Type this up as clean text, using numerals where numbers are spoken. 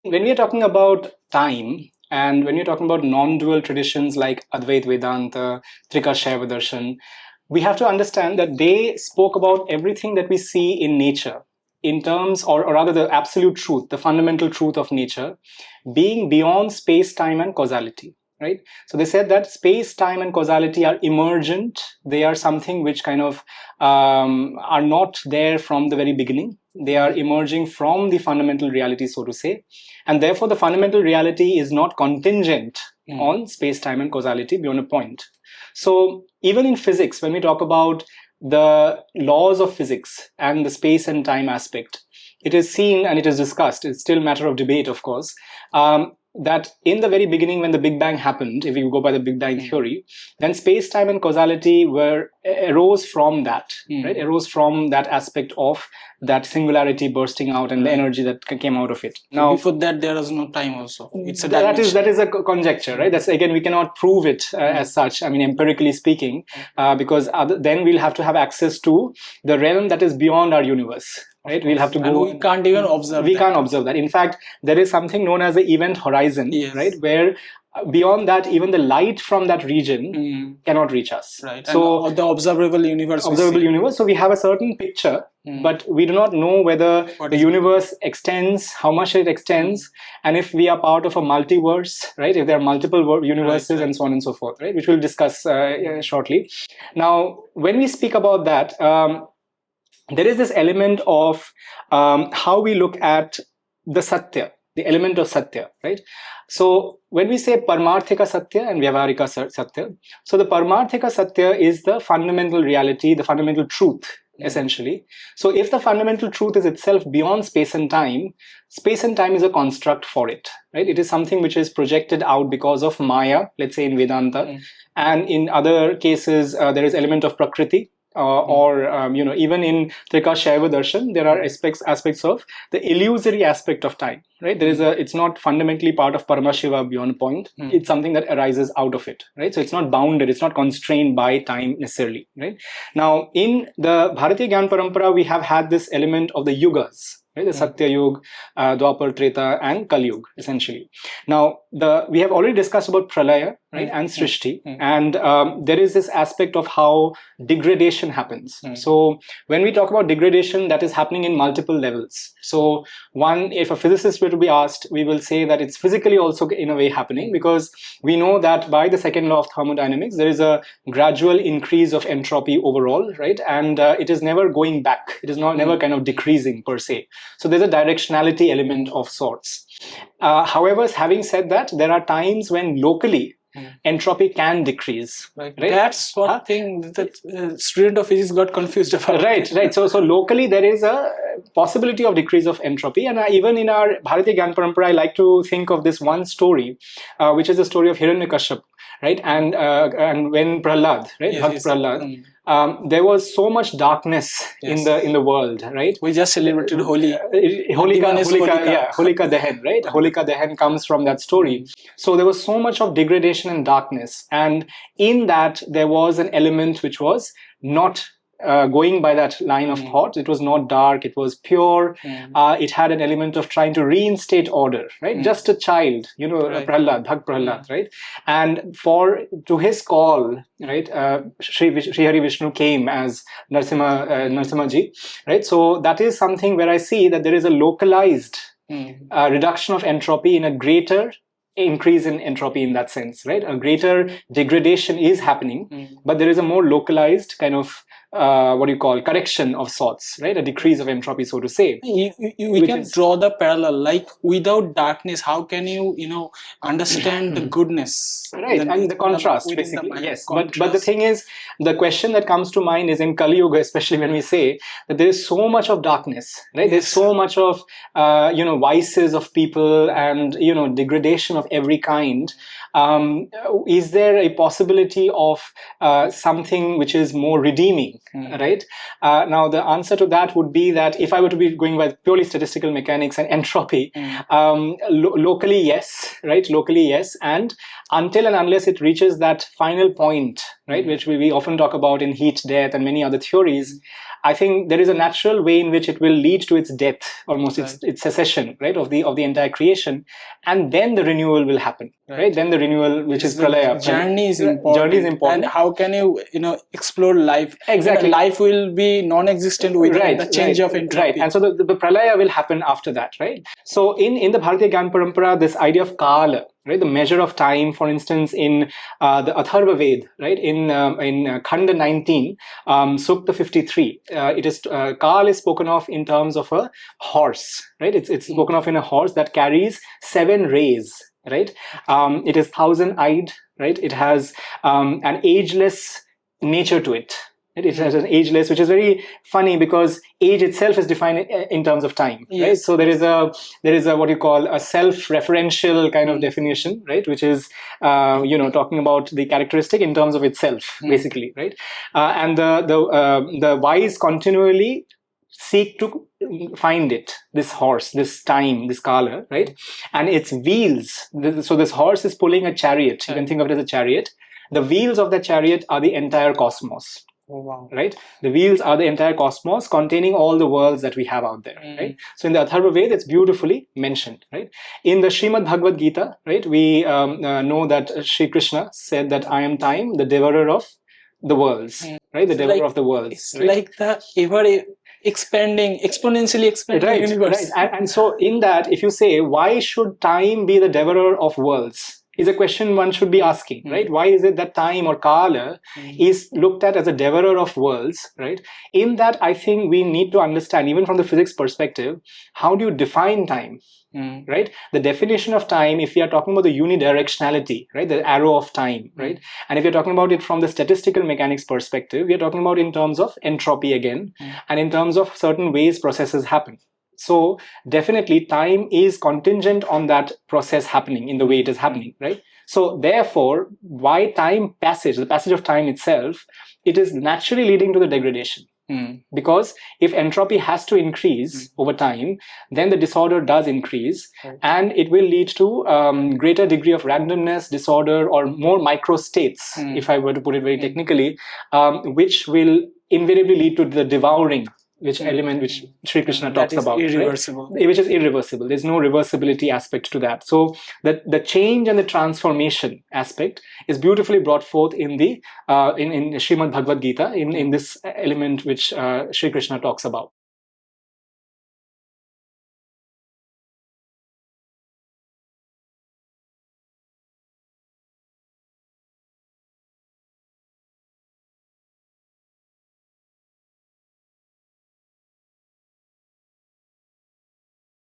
when we are talking about time, and when you're talking about non-dual traditions like Advait Vedanta, Trikashaiva Darshan, we have to understand that they spoke about everything that we see in nature in terms, or rather the absolute truth, the fundamental truth of nature, being beyond space, time, and causality. Right? So they said that space, time, and causality are emergent. They are something which kind of are not there from the very beginning. They are emerging from the fundamental reality, so to say. And therefore, the fundamental reality is not contingent on space, time, and causality beyond a point. So even in physics, when we talk about the laws of physics and the space and time aspect, it is seen and it is discussed, it's still a matter of debate, of course, that in the very beginning, when the Big Bang happened, if you go by the Big Bang theory, then space, time, and causality arose from that, right? Arose from that aspect of that singularity bursting out and the energy that came out of it. Now, before that, there was no time also. It's a that is a conjecture, right? That's, again, we cannot prove it as such. I mean, empirically speaking, because then we'll have to have access to the realm that is beyond our universe. Right, we'll have to go. And we can't even observe. We can't observe that. In fact, there is something known as the event horizon, right, where beyond that, even the light from that region cannot reach us. Right. So the observable universe. So we have a certain picture, but we do not know whether the universe extends, how much it extends, and if we are part of a multiverse, right? If there are multiple universes, and so on and so forth, right? Which we'll discuss shortly. Now, when we speak about that, there is this element of how we look at the satya, the element of satya, right? So when we say Paramarthika Satya and Vyavarika Satya, so the Paramarthika Satya is the fundamental reality, the fundamental truth, essentially. So if the fundamental truth is itself beyond space and time is a construct for it, right? It is something which is projected out because of Maya, let's say in Vedanta, and in other cases there is element of Prakriti. Even in Trikashaiva Darshan, there are aspects of the illusory aspect of time, right? It's not fundamentally part of Paramashiva beyond a point. It's something that arises out of it, right? So it's not bounded, it's not constrained by time necessarily, right? Now, in the Bharatiya Gyan Parampara, we have had this element of the yugas, right? The Satya Yuga, Dwapar, Treta, and Kali Yuga, essentially. Now, we have already discussed about Pralaya, right, and Srishti, and there is this aspect of how degradation happens. So when we talk about degradation, that is happening in multiple levels. So if a physicist were to be asked, we will say that it's physically also in a way happening, because we know that by the second law of thermodynamics, there is a gradual increase of entropy overall, right? And it is never going back. It is never kind of decreasing per se. So there's a directionality element of sorts. However, having said that, there are times when locally entropy can decrease. Right? That's one thing that student of physics got confused about. Right. So locally there is a possibility of decrease of entropy, and even in our Bharatiya Gyan Parampara, I like to think of this one story, which is the story of Hiranyakashipu, right? And when Prahlad, right, Bhakt Prahlad. There was so much darkness in the world, right? We just celebrated Holika Dahan, right? Holika Dahan comes from that story. So there was so much of degradation and darkness, and in that there was an element which was not going by that line of thought. It was not dark, it was pure. It had an element of trying to reinstate order, right? Just a child, Prahlad, Bhakt Prahlad, right? And to his call, right, Sri Hari Vishnu came as Narsimha-ji, right? So that is something where I see that there is a localized reduction of entropy in a greater increase in entropy in that sense, right? A greater degradation is happening, but there is a more localized kind of correction of sorts, right? A decrease of entropy, so to say. We can draw the parallel, like without darkness, how can you understand the goodness? Right, and the contrast, basically. Yes, but the thing is, the question that comes to mind is in Kali Yuga, especially when we say that there is so much of darkness, right? There's so much of, vices of people and, degradation of every kind. Is there a possibility of something which is more redeeming? Right? Now, the answer to that would be that if I were to be going by purely statistical mechanics and entropy, locally, yes, right? Locally, yes. And until and unless it reaches that final point, right, which we often talk about in heat death and many other theories, I think there is a natural way in which it will lead to its death, almost its cessation, right, of the entire creation, and then the renewal will happen, right? Then the renewal, which is pralaya. Journey is important. Journey is important. And how can you explore life? Exactly. Life will be non-existent without the change of entropy. Right. And so the pralaya will happen after that, right? So in the Bharatiya Gyan Parampara, this idea of kala, right, the measure of time, for instance, in the Atharva Ved, right, in Khanda 19, Sukta 53, it is Kal is spoken of in terms of a horse, right? It's spoken of in a horse that carries 7 rays, right? It is 1,000-eyed, right? It has an ageless nature to it. It has an ageless, which is very funny because age itself is defined in terms of time, right? So there is a what you call a self-referential kind of definition, right? Which is talking about the characteristic in terms of itself, basically, right? And the wise continually seek to find it, this horse, this time, this kala, right? And its wheels. So this horse is pulling a chariot. You can think of it as a chariot. The wheels of the chariot are the entire cosmos. Oh, wow. Right? The wheels are the entire cosmos containing all the worlds that we have out there, right? So in the Atharva Ved, it's beautifully mentioned, right? In the Srimad Bhagavad Gita, right, we know that Sri Krishna said that I am time, the devourer of the worlds, right? The devourer of the worlds. It's like the exponentially expanding universe. Right. And so in that, if you say, why should time be the devourer of worlds? Is a question one should be asking, right? Why is it that time or kala is looked at as a devourer of worlds, right? In that, I think we need to understand, even from the physics perspective, how do you define time, right? The definition of time, if we are talking about the unidirectionality, right? The arrow of time, right? And if you're talking about it from the statistical mechanics perspective, we are talking about in terms of entropy again, and in terms of certain ways processes happen. So definitely time is contingent on that process happening in the way it is happening, right? So therefore, why time passage, the passage of time itself, it is naturally leading to the degradation. Because if entropy has to increase over time, then the disorder does increase, and it will lead to greater degree of randomness, disorder, or more micro states, if I were to put it very technically, which will invariably lead to the devouring, which element which Sri Krishna talks about, irreversible, right? Which is irreversible. There's no reversibility aspect to that. So the change and the transformation aspect is beautifully brought forth in the in Srimad Bhagavad Gita in this element which Sri Krishna talks about.